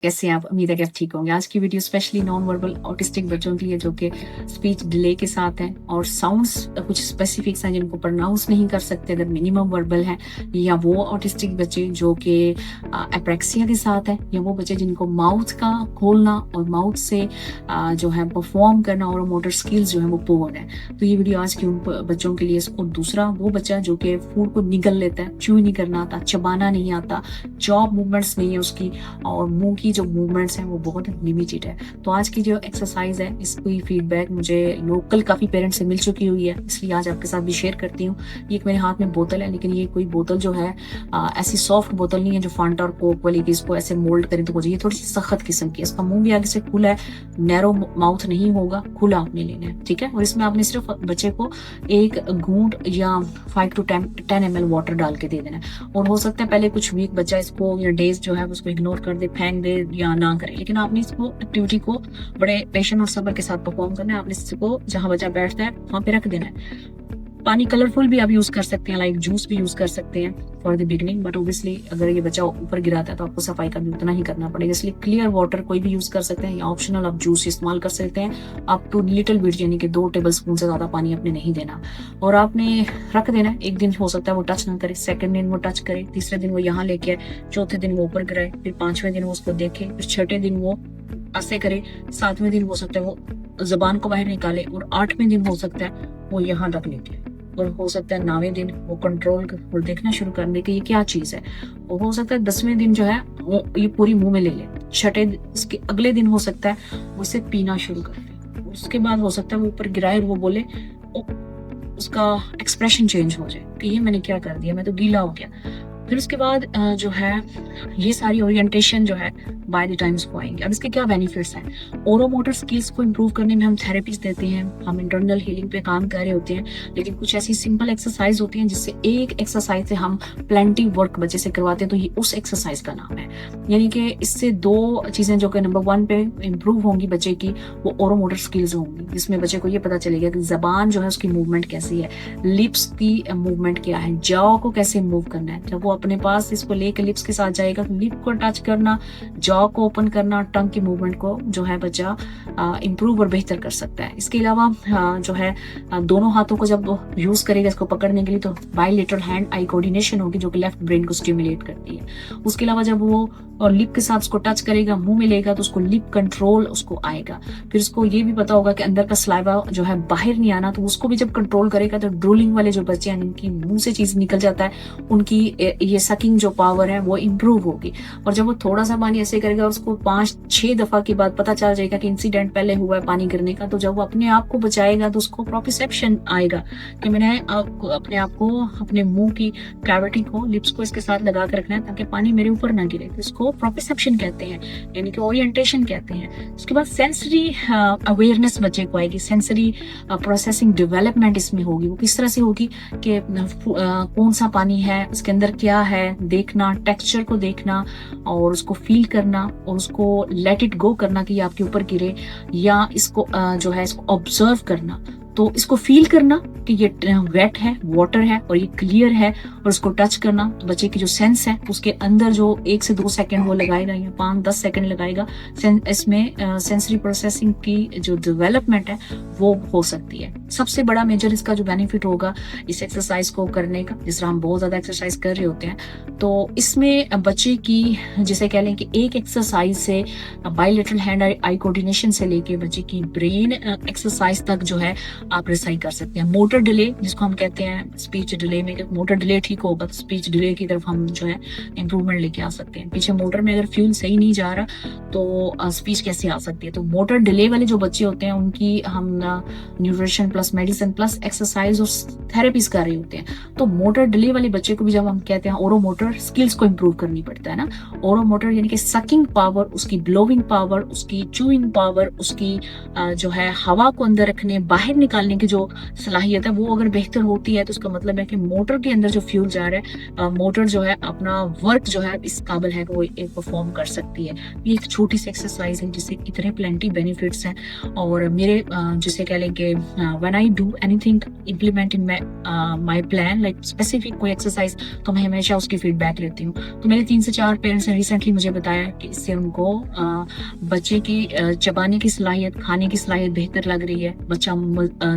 कैसे हैं आप? उम्मीद है कि आप ठीक होंगे। आज की video specially non verbal autistic बच्चों के लिए जो कि स्पीच डिले के साथ हैं और साउंड्स कुछ स्पेसिफिक्स हैं जिनको प्रोनाउंस नहीं कर सकते अगर मिनिमम वर्बल हैं, या वो ऑटिस्टिक बच्चे जो कि एप्रेक्सिया के साथ हैं, या वो बच्चे जिनको माउथ का खोलना और माउथ से जो है परफॉर्म करना और मोटर स्किल्स जो है वो पुअर है। तो ये वीडियो आज की उन बच्चों के लिए। और दूसरा वो बच्चा जो कि फूड को निगल लेता है, च्यू नहीं करना आता, चबाना नहीं आता, जॉ मूवमेंट्स नहीं है उसकी, और मुंह की जो मूवमेंट्स हैं वो बहुत लिमिटेड है। तो आज की जो एक्सरसाइज है इसकी फीडबैक मुझे लोकल काफी पेरेंट्स से मिल चुकी हुई है, इसलिए आज आपके साथ भी शेयर करती हूँ। ये एक मेरे हाथ में बोतल है, लेकिन ये कोई बोतल जो है ऐसी सॉफ्ट बोतल नहीं है जो फांटा और कोक वाली की इसको ऐसे मोल्ड करें तो हो जाए। थोड़ी सी सख्त किस्म की, इसका मुंह भी आगे से खुला है, नैरो माउथ नहीं होगा, खुला आपने लेना है, ठीक है। और इसमें आपने सिर्फ बच्चे को एक घूंट या 5 to 10 ml वाटर डाल के दे देना है। और हो सकता है पहले कुछ वीक बच्चा इसको या डेज जो है उसको इग्नोर कर दे, फेंक दे या ना करे, लेकिन आपने इसको एक्टिविटी को बड़े पेशेंस और सब्र के साथ परफॉर्म करना है। आपने इसको जहां बच्चा बैठता है वहां पे रख देना है। पानी कलरफुल भी आप यूज कर सकते हैं, लाइक जूस भी यूज कर सकते हैं for the beginning, but obviously अगर ये बच्चा ऊपर गिराता है तो आपको सफाई का भी उतना ही करना पड़ेगा, इसलिए क्लियर वाटर कोई भी यूज कर सकते हैं, या ऑप्शनल आप जूस इस्तेमाल कर सकते हैं। अप टू लिटिल बिट, यानी कि 2 टेबल स्पून से ज्यादा पानी आपने नहीं देना, और आपने रख देना है। एक दिन हो सकता है वो टच ना करे, सेकंड दिन वो टच करे, तीसरे दिन वो यहाँ लेके आए, चौथे दिन वो ऊपर गिराए, फिर 5वें दिन वो उसको देखे, फिर 6ठे दिन वो ऐसे करे, 7वें दिन हो सकता है वो जबान को बाहर निकाले, और 8वें दिन हो सकता है वो यहाँ तक लेके, और हो सकता है 9वें दिन वो कंट्रोल और देखना शुरू कर दे कि ये क्या चीज है। और हो सकता है 10वें दिन जो है वो ये पूरी मुंह में ले ले, छठे इसके अगले दिन हो सकता है वो इसे पीना शुरू कर दे, उसके बाद हो सकता है वो ऊपर गिराए और वो बोले, उसका एक्सप्रेशन चेंज हो जाए कि ये मैंने क्या कर दिया, मैं तो गीला हो गया। फिर उसके बाद जो है ये सारी ओरिएंटेशन जो है बाय द टाइम्स को आएंगे। अब इसके क्या बेनिफिट्स हैं? ओरोमोटर स्किल्स को इम्प्रूव करने में हम थेरेपीज देते हैं, हम इंटरनल हीलिंग पे काम कर रहे होते हैं, लेकिन कुछ ऐसी सिंपल एक्सरसाइज होती हैं जिससे एक एक्सरसाइज से हम प्लेंटी वर्क बच्चे से करवाते हैं, तो ये उस एक्सरसाइज का नाम है। यानी कि इससे 2 चीजें जो कि नंबर 1 पे इम्प्रूव होंगी बच्चे की, वो ओरोमोटर स्किल्स होंगी, जिसमें बच्चे को ये पता चलेगा कि जबान जो है उसकी मूवमेंट कैसी है, लिप्स की मूवमेंट क्या है, जॉ को कैसे मूव करना है। जब वो अपने पास इसको लेकर लिप्स के साथ जाएगा तो लिप को टच करना, जॉ को ओपन करना, टंग की मूवमेंट को जो है बच्चा इंप्रूव और बेहतर कर सकता है। इसके अलावा जो है दोनों हाथों को जब यूज करेगा इसको पकड़ने के लिए, तो बायलैटरल हैंड आई कोऑर्डिनेशन होगी जो कि लेफ्ट ब्रेन को स्टिमुलेट करती है। उसके अलावा जब वो और लिप के साथ उसको टच करेगा, मुंह में लेगा, तो उसको लिप कंट्रोल उसको आएगा। फिर उसको ये भी पता होगा कि अंदर का सलाइवा जो है बाहर नहीं आना, तो उसको भी जब कंट्रोल करेगा तो ड्रूलिंग वाले जो बच्चे हैं जिनकी मुंह से चीज निकल जाता है, उनकी ये सकिंग जो पावर है वो इम्प्रूव होगी। और जब वो थोड़ा सा पानी ऐसे करेगा, उसको 5-6 दफा के बाद पता चल जाएगा कि इंसिडेंट पहले हुआ है पानी गिरने का, तो जब वो अपने आप को बचाएगा तो उसको प्रोप्रिसेप्शन आएगा कि मैंने अपने आप को, अपने मुंह की कैविटी को, लिप्स को इसके साथ लगा के रखना है ताकि पानी मेरे ऊपर ना गिरे। इसको प्रोप्रिसेप्शन कहते हैं, यानी कि ओरिएंटेशन कहते हैं। उसके बाद सेंसरी अवेयरनेस बच्चे को आएगी, सेंसरी प्रोसेसिंग डेवलपमेंट इसमें होगी। वो किस तरह से होगी कि कौन सा पानी है, उसके अंदर क्या है, देखना, टेक्सचर को देखना और उसको फील करना, और उसको लेट इट गो करना कि ये आपके ऊपर गिरे, या इसको जो है इसको ऑब्जर्व करना, तो इसको फील करना कि ये वेट है, वाटर है और ये क्लियर है, और उसको टच करना। तो बच्चे की जो सेंस है उसके अंदर जो 1 से 2 सेकंड वो लगाएगा या 5-10 सेकंड लगाएगा, इसमें सेंसरी प्रोसेसिंग की जो डेवलपमेंट है वो हो सकती है। सबसे बड़ा मेजर इसका जो बेनिफिट होगा इस एक्सरसाइज को करने का, जिस तरह हम बहुत ज्यादा एक्सरसाइज कर रहे होते हैं, तो इसमें बच्चे की, जिसे कह लें कि एक एक्सरसाइज से बायलैटरल हैंड आई कोऑर्डिनेशन से लेके बच्चे की ब्रेन एक्सरसाइज तक जो है आप रिसाइड कर सकते हैं। मोटर डिले जिसको हम कहते हैं, स्पीच डिले में मोटर डिले ठीक होगा तो स्पीच डिले की तरफ हम जो है इंप्रूवमेंट लेके आ सकते हैं। पीछे मोटर में अगर फ्यूल सही नहीं जा रहा तो स्पीच कैसे आ सकती है। तो मोटर डिले वाले जो बच्चे होते हैं उनकी हम nutrition plus medicine plus exercise और थेरेपीज कर रहे होते हैं। तो मोटर डिले वाले बच्चे को भी जब हम कहते हैं ओरोमोटर स्किल्स को इम्प्रूव करनी पड़ता है ना। ओरोमोटर यानी कि सकिंग पावर, उसकी ब्लोइंग पावर, उसकी चूइंग पावर, उसकी जो है हवा को अंदर रखने, बाहर निकालने की जो सलाहियत है वो अगर बेहतर होती है तो उसका मतलब है कि मोटर के अंदर जो फ्यूल जा रहा है, मोटर जो है अपना वर्क जो है इस काबिल है कि वो एक परफॉर्म कर सकती है। ये एक छोटी सी एक्सरसाइज है जिससे इतने प्लेंटी बेनिफिट्स हैं। और मेरे जिसे कह लें कि when I do anything implement in my plan like specific कोई एक्सरसाइज, तो मैं हमेशा उसकी फीडबैक लेती हूँ। तो मेरे 3 से 4 पेरेंट्स ने रिसेंटली मुझे बताया कि इससे उनको बच्चे की चबाने की सलाहियत, खाने की सलाहियत बेहतर लग रही है। बच्चा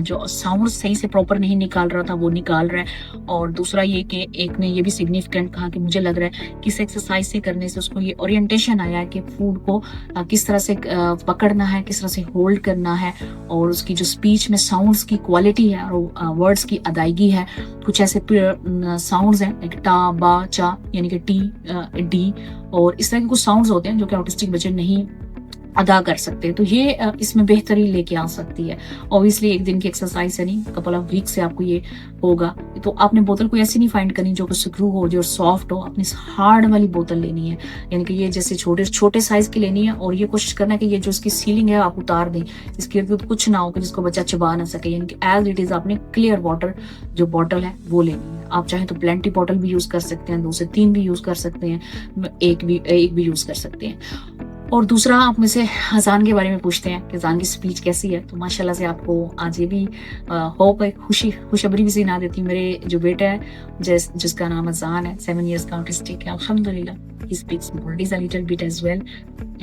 जो साउंड सही से प्रॉपर नहीं निकाल रहा था वो निकाल रहा है। और दूसरा ये कि एक ने ये भी सिग्निफिकेंट कहा कि मुझे लग रहा है कि इस एक्सरसाइज से करने से उसको ये ओरिएंटेशन आया है कि फूड को किस तरह से पकड़ना है, किस तरह से होल्ड करना है, और उसकी जो स्पीच में साउंड्स की क्वालिटी है और वर्ड्स की अदायगी है। कुछ ऐसे साउंड्स हैं लाइक टा, बा, चा, यानी कि टी, डी, और इस तरह के कुछ साउंड्स होते हैं जो कि ऑटिस्टिक बच्चे नहीं अदा कर सकते। तो ये इसमें बेहतरी लेके आ सकती है। ऑब्वियसली एक दिन की एक्सरसाइज है नहीं, कपल ऑफ वीक से आपको ये होगा। तो आपने बोतल को ऐसी नहीं फाइंड करनी जो कि स्क्रू हो, जो सॉफ्ट हो। अपनी हार्ड वाली बोतल लेनी है, यानी कि ये जैसे छोटे छोटे साइज की लेनी है, और ये कोशिश करना है कि ये जो इसकी सीलिंग है आप उतार दें, इसके इर्द गिर्द कुछ ना हो कि जिसको बच्चा चबा ना सके। यानी कि एज इट इज आपने क्लियर वाटर जो बॉटल है वो लेनी है। आप चाहें तो प्लेंटी बॉटल भी यूज कर सकते हैं, 2 से 3 भी यूज कर सकते हैं, एक भी यूज कर सकते हैं। और दूसरा आप मुझसे अजान के बारे में पूछते हैं कि अजान की स्पीच कैसी है। तो माशाल्लाह से आपको आज ये भी होप है, खुशखबरी भी सुना देती हूँ। मेरे जो बेटा है जिसका नाम अजान है, 7 years का ऑटिस्टिक है, अल्हम्दुलिल्लाह he speaks Maltese a little bit as well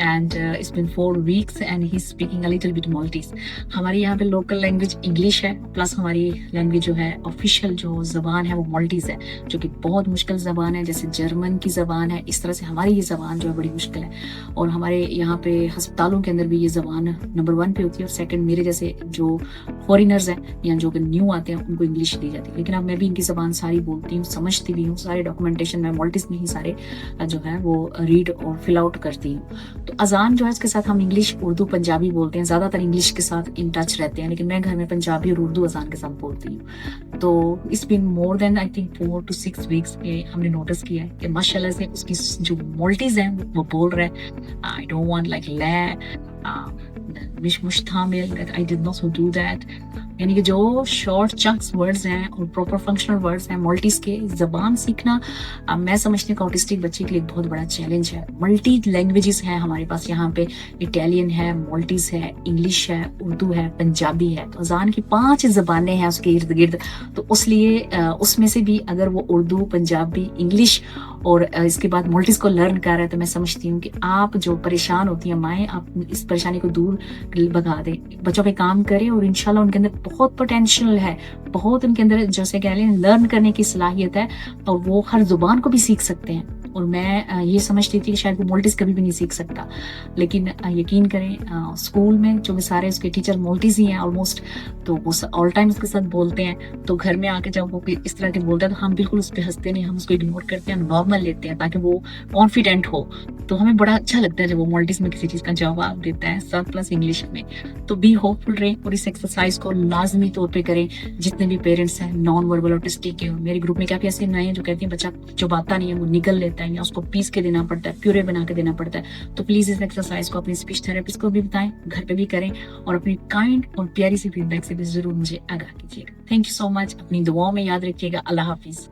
and it's been 4 weeks and he's speaking a little bit Maltese। हमारी यहाँ पे लोकल लैंग्वेज इंग्लिश है, प्लस हमारी लैंग्वेज जो है ऑफिशियल जो जबान है वो माल्टीज है, जो कि बहुत मुश्किल जबान है, जैसे जर्मन की जबान है। इस तरह से हमारी ये जबान जो है बड़ी मुश्किल है। और हमारे यहाँ पे अस्पतालों के अंदर भी ये जबान नंबर 1 पे होती है, और सेकंड मेरे जैसे जो फॉरिनर्स हैं या जो कि न्यू आते हैं उनको इंग्लिश दी जाती है। लेकिन अब मैं भी इनकी जबान सारी बोलती हूँ, समझती भी हूँ। सारे डॉक्यूमेंटेशन मैं माल्टीज में ही सारे जो है वो रीड और फिल आउट करती हूँ। तो अजान जो है इसके साथ हम इंग्लिश, उर्दू, पंजाबी बोलते हैं, ज्यादातर इंग्लिश के साथ इन टच रहते हैं, लेकिन मैं घर में पंजाबी और उर्दू अजान के साथ बोलती हूँ। तो it's been more than I think 4 to 6 weeks के हमने नोटिस किया है कि माशाल्लाह से उसकी जो माल्टीज हैं वो बोल रहे हैं आई डोंट वांट लाइक मिश मुश्तामिल, that I did not do that. यानी कि जो शॉर्ट चंक्स वर्ड्स हैं और प्रॉपर फंक्शनल वर्ड्स हैं माल्टीज के, जबान सीखना मैं समझती हूँ कि ऑटिस्टिक बच्चे के लिए बहुत बड़ा चैलेंज है। मल्टी लैंग्वेजेस हैं हमारे पास यहाँ पे, इटालियन है, माल्टीज है, इंग्लिश है, उर्दू है, पंजाबी है। तो अजान की 5 जबानें हैं उसके इर्द गिर्द। तो उसलिए उसमें से भी अगर वो उर्दू, पंजाबी, इंग्लिश और इसके बाद माल्टीज को लर्न कर रहा है, तो मैं समझती हूँ कि आप जो परेशान होती हैं माएँ, आप इस परेशानी को दूर भगा दें, बच्चों पे काम करें, और इंशाल्लाह उनके अंदर बहुत पोटेंशियल है, बहुत उनके अंदर जैसे कह लें लर्न करने की सलाहियत है, और वो हर जुबान को भी सीख सकते हैं। और मैं ये समझती थी कि शायद वो माल्टीज कभी भी नहीं सीख सकता, लेकिन यकीन करें स्कूल में जो सारे उसके टीचर माल्टीज ही हैं ऑलमोस्ट, तो वो ऑल टाइम उसके साथ बोलते हैं। तो घर में आके जब वो इस तरह के बोलता है तो हम बिल्कुल उस पर हंसते नहीं, हम उसको इग्नोर करते हैं, नॉर्मल लेते हैं ताकि वो कॉन्फिडेंट हो। तो हमें बड़ा अच्छा लगता है जब वो माल्टीज में किसी चीज का जवाब देता है, साथ प्लस इंग्लिश में। तो बी होपफुल रहे और इस एक्सरसाइज को लाजमी तौर पर करें जितने भी पेरेंट्स हैं नॉन वर्बल ऑटिस्टिक के। मेरे ग्रुप में काफी ऐसे नए हैं जो कहते हैं बच्चा जो बाता नहीं है वो निगल लेता है, या उसको पीस के देना पड़ता है, प्यूरे बना के देना पड़ता है। तो प्लीज इस एक्सरसाइज को अपनी स्पीच थेरेपिस्ट को भी बताएं, घर पे भी करें, और अपनी काइंड और प्यारी सी फीडबैक से भी जरूर मुझे आगाह कीजिएगा। Thank you so much. अपनी दुआओं में याद रखिएगा। अल्लाह हाफिज।